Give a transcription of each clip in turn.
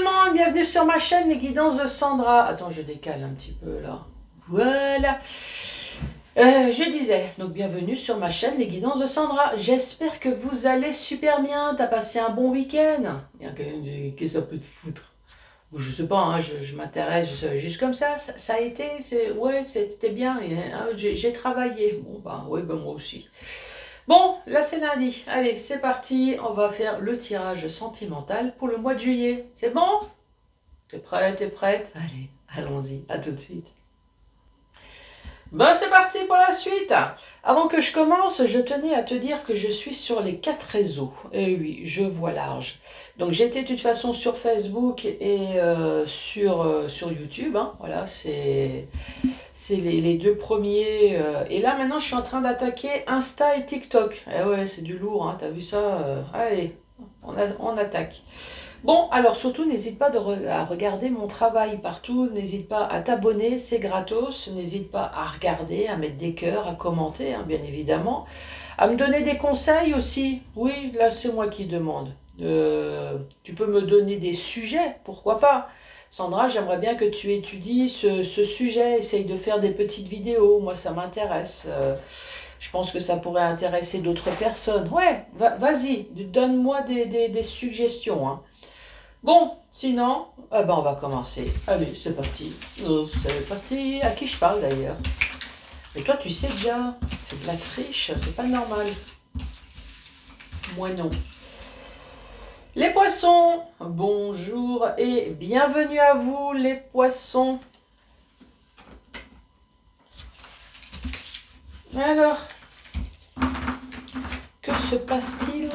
monde, bienvenue sur ma chaîne Les Guidances de Sandra. Attends, je décale un petit peu là. Voilà. Je disais, donc bienvenue sur ma chaîne Les Guidances de Sandra. J'espère que vous allez super bien. T'as passé un bon week-end. Qu'est-ce que ça peut te foutre? Bon, je sais pas, hein, je m'intéresse juste comme ça a été, ouais, c'était bien. J'ai travaillé. Bon, bah, ouais, bah, moi aussi. Bon, là c'est lundi. Allez, c'est parti. On va faire le tirage sentimental pour le mois de juillet. C'est bon? T'es prête, t'es prête? Allez, allons-y. À tout de suite. Ben c'est parti pour la suite. Avant que je commence, je tenais à te dire que je suis sur les 4 réseaux. Et oui, je vois large. Donc j'étais de toute façon sur Facebook et sur YouTube. Hein. Voilà, c'est les deux premiers. Et là maintenant, je suis en train d'attaquer Insta et TikTok. Eh ouais, c'est du lourd. Hein. T'as vu ça? Allez, on attaque. Bon, alors surtout, n'hésite pas à regarder mon travail partout, n'hésite pas à t'abonner, c'est gratos, n'hésite pas à regarder, à mettre des cœurs, à commenter, hein, bien évidemment, à me donner des conseils aussi. Oui, là, c'est moi qui demande. Tu peux me donner des sujets, pourquoi pas? Sandra, j'aimerais bien que tu étudies ce sujet, essaye de faire des petites vidéos, moi ça m'intéresse. Je pense que ça pourrait intéresser d'autres personnes. Ouais, vas-y, donne-moi des suggestions, hein. Bon, sinon, on va commencer. Allez, c'est parti. C'est parti. À qui je parle d'ailleurs? Mais toi, tu sais déjà, c'est de la triche, c'est pas normal. Moi non. Les poissons, bonjour et bienvenue à vous les poissons. Alors, que se passe-t-il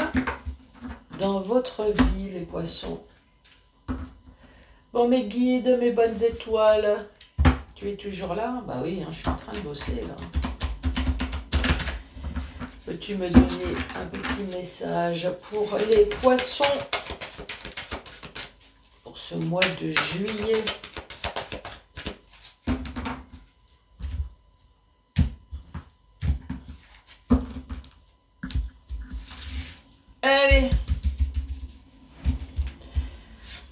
dans votre vie les poissons? Bon, mes guides, mes bonnes étoiles, tu es toujours là? Bah oui, hein, je suis en train de bosser là. Peux-tu me donner un petit message pour les poissons pour ce mois de juillet? Allez!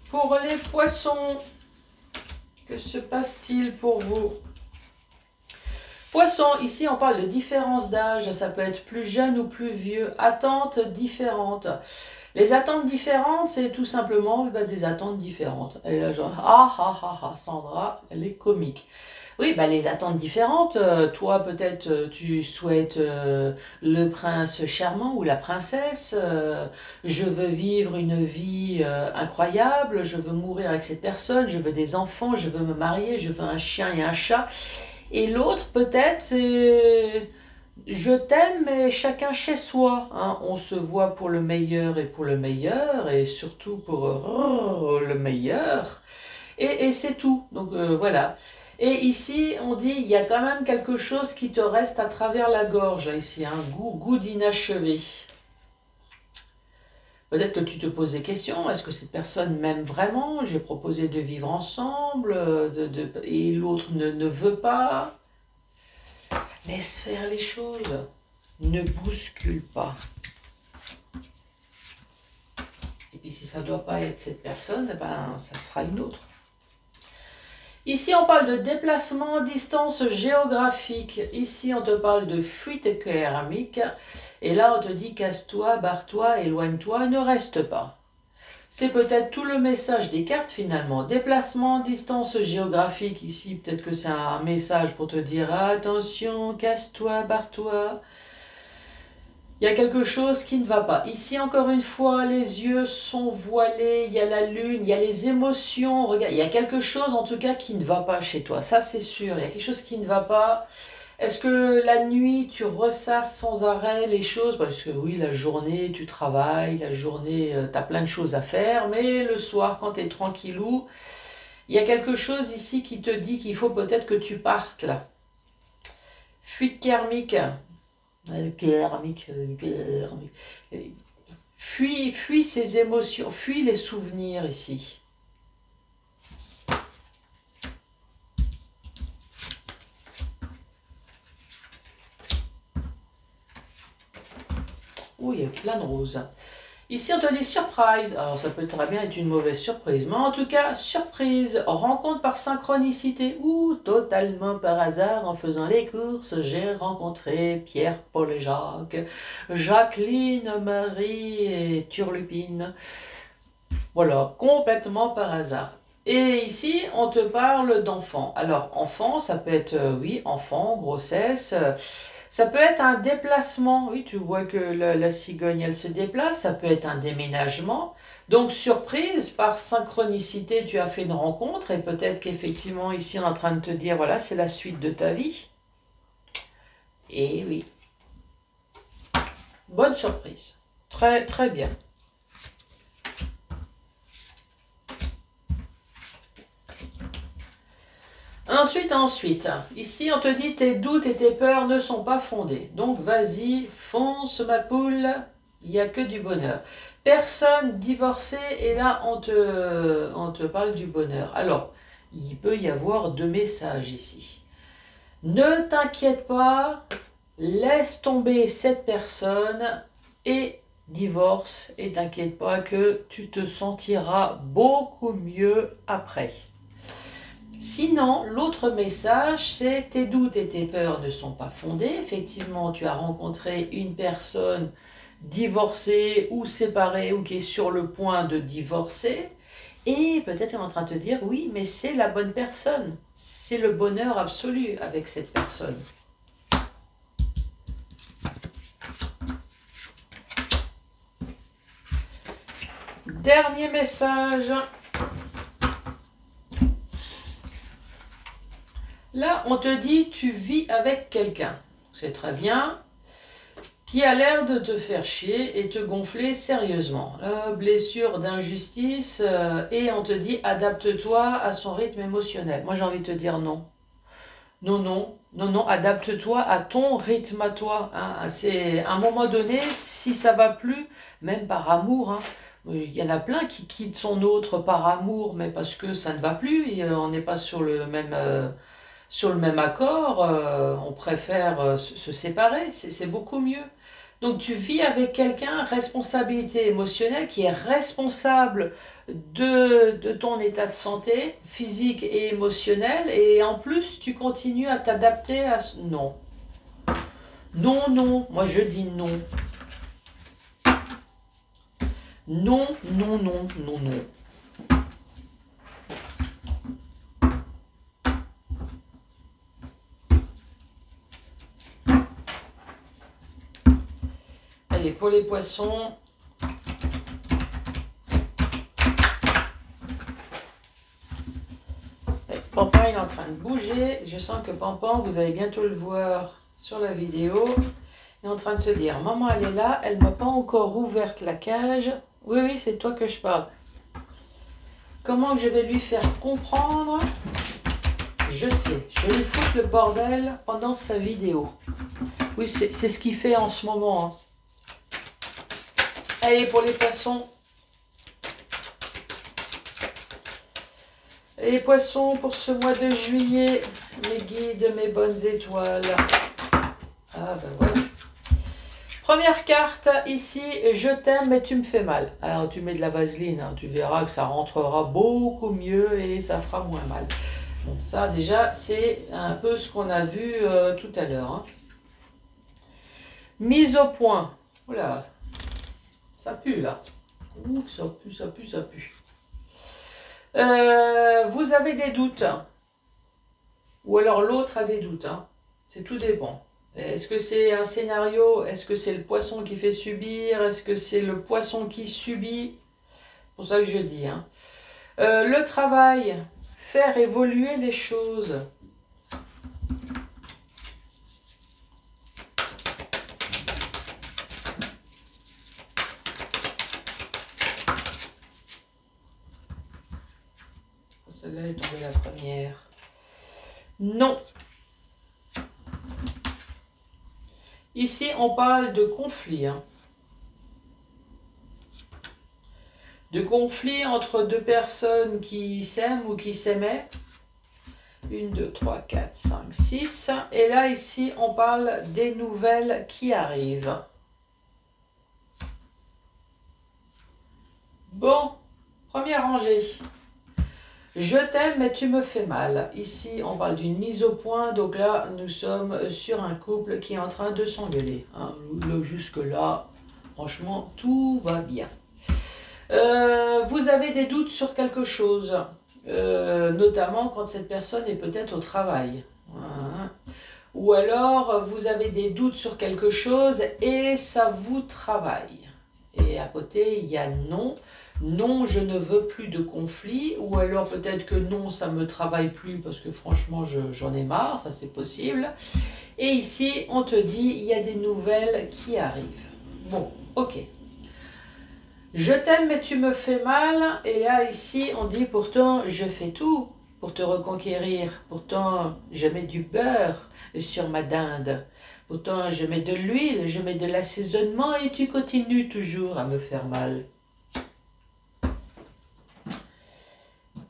Pour les poissons, que se passe-t-il pour vous? Poissons, ici on parle de différence d'âge, ça peut être plus jeune ou plus vieux, attentes différentes. Les attentes différentes, c'est tout simplement des attentes différentes. Et là, genre, Sandra, elle est comique. Oui, les attentes différentes. Toi, peut-être, tu souhaites le prince charmant ou la princesse. Je veux vivre une vie incroyable. Je veux mourir avec cette personne. Je veux des enfants. Je veux me marier. Je veux un chien et un chat. Et l'autre, peut-être, c'est je t'aime, mais chacun chez soi. Hein. On se voit pour le meilleur et pour le meilleur, et surtout pour le meilleur. Et c'est tout. Donc voilà. Et ici, on dit, il y a quand même quelque chose qui te reste à travers la gorge, ici, un goût d'inachevé. Peut-être que tu te poses des questions, est-ce que cette personne m'aime vraiment? J'ai proposé de vivre ensemble, et l'autre ne veut pas. Laisse faire les choses, ne bouscule pas. Et puis si ça ne doit pas être cette personne, ça sera une autre. Ici, on parle de déplacement, distance géographique. Ici, on te parle de fuite karmique. Et là, on te dit casse-toi, barre-toi, éloigne-toi, ne reste pas. C'est peut-être tout le message des cartes finalement. Déplacement, distance géographique. Ici, peut-être que c'est un message pour te dire attention, casse-toi, barre-toi. Il y a quelque chose qui ne va pas. Ici, encore une fois, les yeux sont voilés, il y a la lune, il y a les émotions. Regarde, il y a quelque chose en tout cas qui ne va pas chez toi. Ça, c'est sûr. Il y a quelque chose qui ne va pas. Est-ce que la nuit, tu ressasses sans arrêt les choses? Parce que oui, la journée, tu travailles, la journée, tu as plein de choses à faire. Mais le soir, quand tu es tranquillou, il y a quelque chose ici qui te dit qu'il faut peut-être que tu partes là. Fuite karmique. Fuis ces émotions, fuis les souvenirs ici. Oh, il y a plein de roses. Ici, on te dit surprise. Alors, ça peut très bien être une mauvaise surprise. Mais en tout cas, surprise. Rencontre par synchronicité ou totalement par hasard en faisant les courses. J'ai rencontré Pierre, Paul et Jacques, Jacqueline, Marie et Turlupine. Voilà, complètement par hasard. Et ici, on te parle d'enfant. Alors, enfant, ça peut être, oui, enfant, grossesse. Ça peut être un déplacement. Oui, tu vois que la cigogne, elle se déplace. Ça peut être un déménagement. Donc, surprise, par synchronicité, tu as fait une rencontre. Et peut-être qu'effectivement, ici, on est en train de te dire, voilà, c'est la suite de ta vie. Et oui. Bonne surprise. Très, très bien. Ensuite, ici on te dit tes doutes et tes peurs ne sont pas fondés. Donc vas-y, fonce ma poule, il n'y a que du bonheur. Personne divorcée et là on te parle du bonheur. Alors, il peut y avoir deux messages ici. Ne t'inquiète pas, laisse tomber cette personne et divorce et t'inquiète pas que tu te sentiras beaucoup mieux après. Sinon, l'autre message, c'est tes doutes et tes peurs ne sont pas fondés. Effectivement, tu as rencontré une personne divorcée ou séparée ou qui est sur le point de divorcer. Et peut-être qu'elle est en train de te dire, oui, mais c'est la bonne personne. C'est le bonheur absolu avec cette personne. Dernier message. Là, on te dit, tu vis avec quelqu'un, c'est très bien, qui a l'air de te faire chier et te gonfler sérieusement. Blessure d'injustice, et on te dit, adapte-toi à son rythme émotionnel. Moi, j'ai envie de te dire non. Non, adapte-toi à ton rythme à toi. Hein. C'est, à un moment donné, si ça va plus, même par amour, hein, il y en a plein qui quittent son autre par amour, mais parce que ça ne va plus, et on n'est pas sur le même accord, on préfère se séparer, c'est beaucoup mieux. Donc tu vis avec quelqu'un, responsabilité émotionnelle, qui est responsable de ton état de santé physique et émotionnel, et en plus tu continues à t'adapter à... Non. Non, moi je dis non. Non. Allez, pour les poissons, Pampan il est en train de bouger. Je sens que Pampan, vous allez bientôt le voir sur la vidéo, il est en train de se dire, maman elle est là, elle m'a pas encore ouverte la cage. Oui, c'est toi que je parle. Comment je vais lui faire comprendre? Je sais, je vais lui foutre le bordel pendant sa vidéo. Oui, c'est ce qu'il fait en ce moment. Hein. Allez, pour les poissons. Les poissons, pour ce mois de juillet, mes guides, mes bonnes étoiles. Ah ben voilà. Première carte, ici, je t'aime mais tu me fais mal. Alors tu mets de la vaseline, hein, tu verras que ça rentrera beaucoup mieux et ça fera moins mal. Bon, ça déjà, c'est un peu ce qu'on a vu tout à l'heure. Hein. Mise au point. Oula, ça pue là. Ouh, ça pue. Vous avez des doutes. Ou alors l'autre a des doutes. Hein. C'est tout dépend. Est-ce que c'est un scénario? Est-ce que c'est le poisson qui fait subir? Est-ce que c'est le poisson qui subit? C'est pour ça que je dis. Hein. Le travail. Faire évoluer les choses. Celle-là est tombée la première. Non. Ici, on parle de conflit. Hein. De conflit entre deux personnes qui s'aiment ou qui s'aimaient. 1, 2, 3, 4, 5, 6. Et là, ici, on parle des nouvelles qui arrivent. Bon, première rangée. Je t'aime mais tu me fais mal. Ici, on parle d'une mise au point. Donc là, nous sommes sur un couple qui est en train de s'engueuler. Hein. Jusque-là, franchement, tout va bien. Vous avez des doutes sur quelque chose. Notamment quand cette personne est peut-être au travail. Hein. Ou alors, vous avez des doutes sur quelque chose et ça vous travaille. Et à côté, il y a non. Non, je ne veux plus de conflit. Ou alors peut-être que non, ça ne me travaille plus parce que franchement, j'en ai marre. Ça, c'est possible. Et ici, on te dit, il y a des nouvelles qui arrivent. Bon, ok. Je t'aime mais tu me fais mal. Et là, ici, on dit pourtant, je fais tout pour te reconquérir. Pourtant, je mets du beurre sur ma dinde. Pourtant, je mets de l'huile, je mets de l'assaisonnement et tu continues toujours à me faire mal.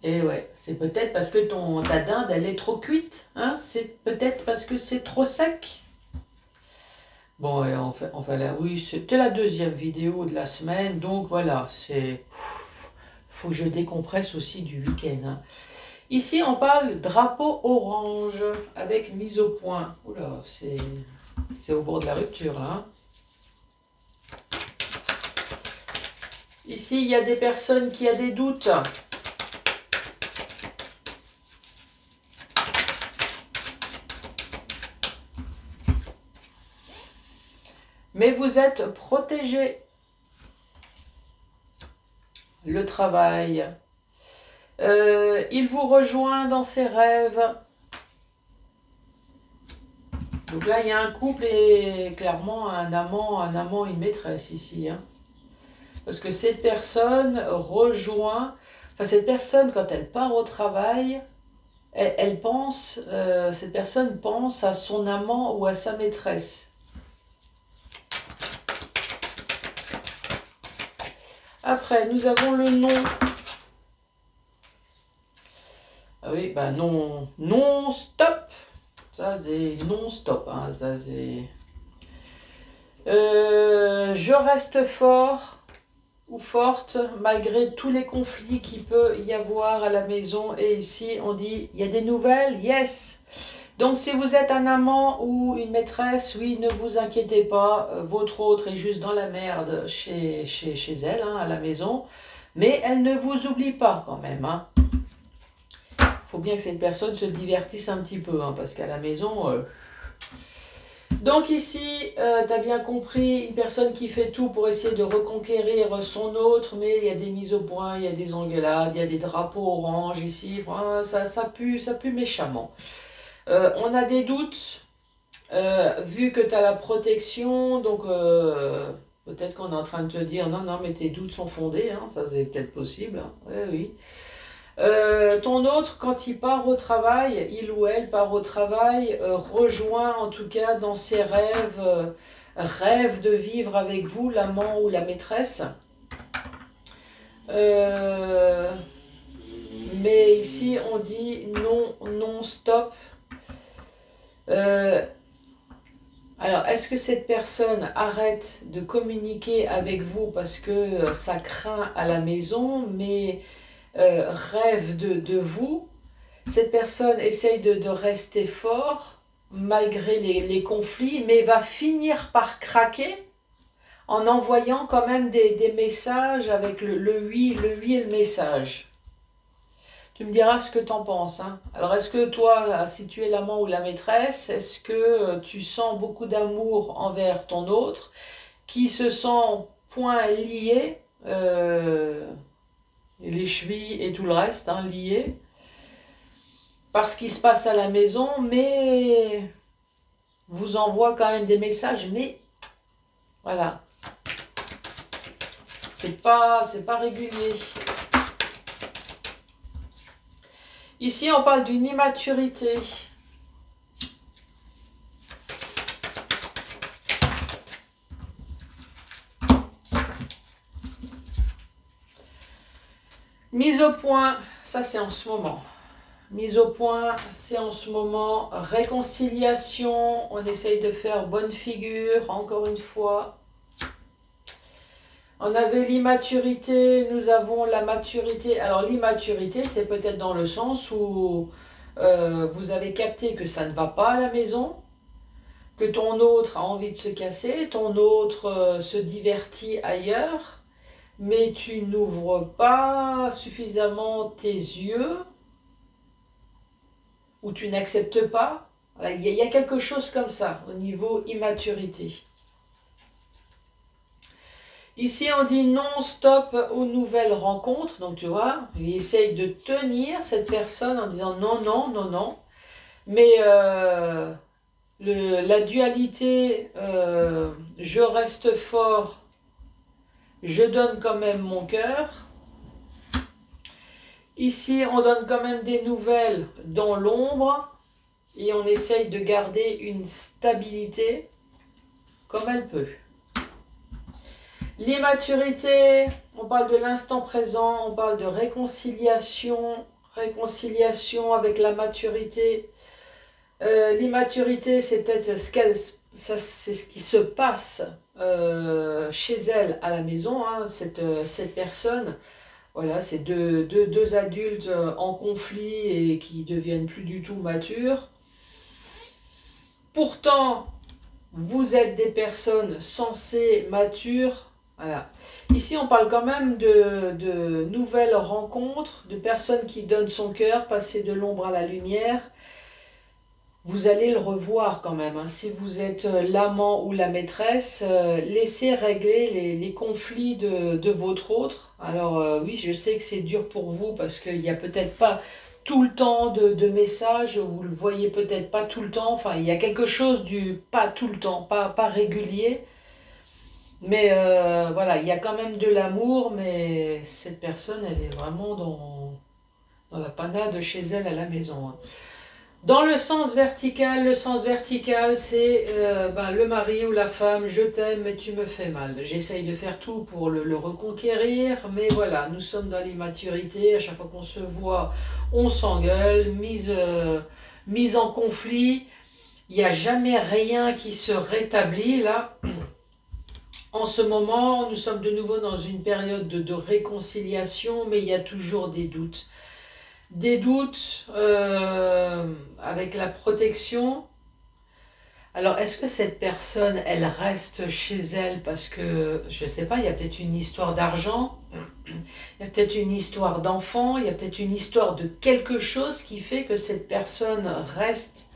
Et ouais, c'est peut-être parce que ta dinde, elle est trop cuite. Hein? C'est peut-être parce que c'est trop sec. Bon, et enfin là, oui, c'était la deuxième vidéo de la semaine. Donc voilà, faut que je décompresse aussi du week-end. Hein. Ici, on parle drapeau orange avec mise au point. Oula, c'est au bord de la rupture, là. Hein. Ici, il y a des personnes qui ont des doutes. Mais vous êtes protégés. Le travail. Il vous rejoint dans ses rêves. Donc là, il y a un couple et clairement un amant, une maîtresse ici. Hein. Parce que cette personne rejoint... Enfin, cette personne, quand elle part au travail, elle pense... cette personne pense à son amant ou à sa maîtresse. Après, nous avons le nom. Ah oui, bah non, non-stop. Ça, c'est non-stop. Hein, ça, c'est... je reste fort ou forte malgré tous les conflits qu'il peut y avoir à la maison. Et ici, on dit, il y a des nouvelles? Yes. Donc, si vous êtes un amant ou une maîtresse, oui, ne vous inquiétez pas. Votre autre est juste dans la merde chez elle, hein, à la maison. Mais elle ne vous oublie pas quand même. Hein. Faut bien que cette personne se divertisse un petit peu, hein, parce qu'à la maison... Donc ici, tu as bien compris, une personne qui fait tout pour essayer de reconquérir son autre, mais il y a des mises au point, il y a des engueulades, il y a des drapeaux orange ici, enfin, ça pue méchamment. On a des doutes, vu que tu as la protection, donc peut-être qu'on est en train de te dire, non, mais tes doutes sont fondés, hein, ça c'est peut-être possible, hein. Ouais, oui. Ton autre, quand il part au travail, il ou elle part au travail, rejoint en tout cas dans ses rêves, rêve de vivre avec vous, l'amant ou la maîtresse. Mais ici, on dit non, non, stop. Alors, est-ce que cette personne arrête de communiquer avec vous parce que ça craint à la maison, mais... rêve de vous, cette personne essaye de rester fort malgré les conflits, mais va finir par craquer en envoyant quand même des messages avec le oui et le message. Tu me diras ce que tu en penses. Hein. Alors, est-ce que toi, si tu es l'amant ou la maîtresse, est-ce que tu sens beaucoup d'amour envers ton autre, qui se sent point lié et les chevilles et tout le reste, hein, liés, par ce qui se passe à la maison, mais vous envoie quand même des messages, mais voilà, c'est pas régulier. Ici, on parle d'une immaturité. Mise au point, ça c'est en ce moment. Mise au point, c'est en ce moment. Réconciliation, on essaye de faire bonne figure, encore une fois. On avait l'immaturité, nous avons la maturité. Alors l'immaturité, c'est peut-être dans le sens où vous avez capté que ça ne va pas à la maison, que ton autre a envie de se casser, ton autre se divertit ailleurs, mais tu n'ouvres pas suffisamment tes yeux, ou tu n'acceptes pas. Voilà, il y a quelque chose comme ça au niveau immaturité. Ici, on dit non, stop aux nouvelles rencontres. Donc, tu vois, il essaye de tenir cette personne en disant non, non, non, non. Mais la dualité, je reste fort, je donne quand même mon cœur. Ici, on donne quand même des nouvelles dans l'ombre et on essaye de garder une stabilité comme elle peut. L'immaturité, on parle de l'instant présent, on parle de réconciliation, réconciliation avec la maturité. L'immaturité, c'est peut-être c'est ce qui se passe chez elle à la maison, hein, cette personne. Voilà, c'est deux adultes en conflit et qui deviennent plus du tout matures. Pourtant, vous êtes des personnes sensées, matures. Voilà. Ici, on parle quand même de nouvelles rencontres, de personnes qui donnent son cœur, passer de l'ombre à la lumière. Vous allez le revoir quand même, hein. Si vous êtes l'amant ou la maîtresse, laissez régler les conflits de votre autre. Alors oui, je sais que c'est dur pour vous parce qu'il n'y a peut-être pas tout le temps de messages, vous le voyez peut-être pas tout le temps. Enfin, il y a quelque chose du pas tout le temps, pas régulier. Mais voilà, il y a quand même de l'amour, mais cette personne, elle est vraiment dans la panade chez elle à la maison, hein. Dans le sens vertical c'est le mari ou la femme, je t'aime mais tu me fais mal. J'essaye de faire tout pour le reconquérir, mais voilà, nous sommes dans l'immaturité, à chaque fois qu'on se voit, on s'engueule, mise en conflit, il n'y a jamais rien qui se rétablit là. En ce moment, nous sommes de nouveau dans une période de réconciliation, mais il y a toujours des doutes. Des doutes avec la protection. Alors, est-ce que cette personne, elle reste chez elle parce que, je ne sais pas, il y a peut-être une histoire d'argent, il y a peut-être une histoire d'enfant, il y a peut-être une histoire de quelque chose qui fait que cette personne reste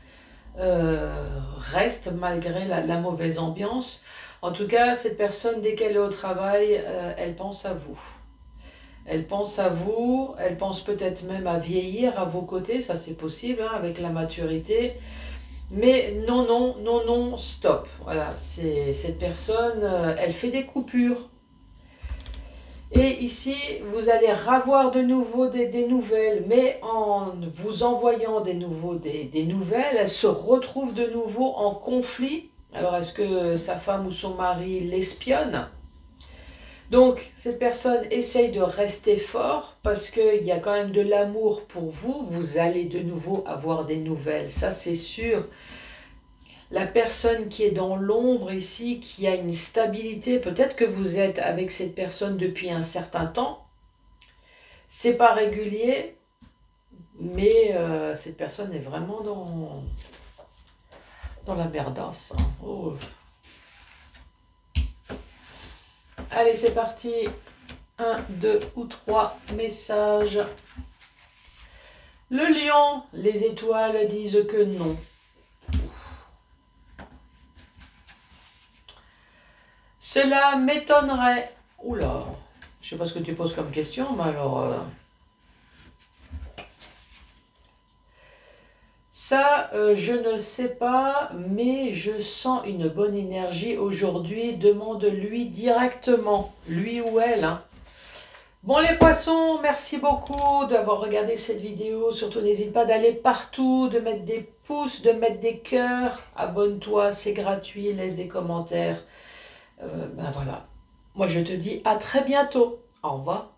malgré la mauvaise ambiance. En tout cas, cette personne, dès qu'elle est au travail, elle pense à vous. Elle pense à vous, elle pense peut-être même à vieillir à vos côtés, ça c'est possible, hein, avec la maturité. Mais non, non, non, non, stop. Voilà, cette personne, elle fait des coupures. Et ici, vous allez revoir de nouveau des nouvelles, mais en vous envoyant des nouvelles, elle se retrouve de nouveau en conflit. Alors, est-ce que sa femme ou son mari l'espionne ? Donc, cette personne essaye de rester fort parce qu'il y a quand même de l'amour pour vous. Vous allez de nouveau avoir des nouvelles, ça c'est sûr. La personne qui est dans l'ombre ici, qui a une stabilité, peut-être que vous êtes avec cette personne depuis un certain temps. C'est pas régulier, mais cette personne est vraiment dans la merdasse, hein. Oh. Allez, c'est parti. 1, 2 ou 3 messages. Le lion, les étoiles disent que non. Cela m'étonnerait. Oula, je sais pas ce que tu poses comme question, mais alors... Ça, je ne sais pas, mais je sens une bonne énergie aujourd'hui. Demande-lui directement, lui ou elle, hein. Bon les poissons, merci beaucoup d'avoir regardé cette vidéo. Surtout n'hésite pas d'aller partout, de mettre des pouces, de mettre des cœurs. Abonne-toi, c'est gratuit, laisse des commentaires. Ben voilà. Moi je te dis à très bientôt. Au revoir.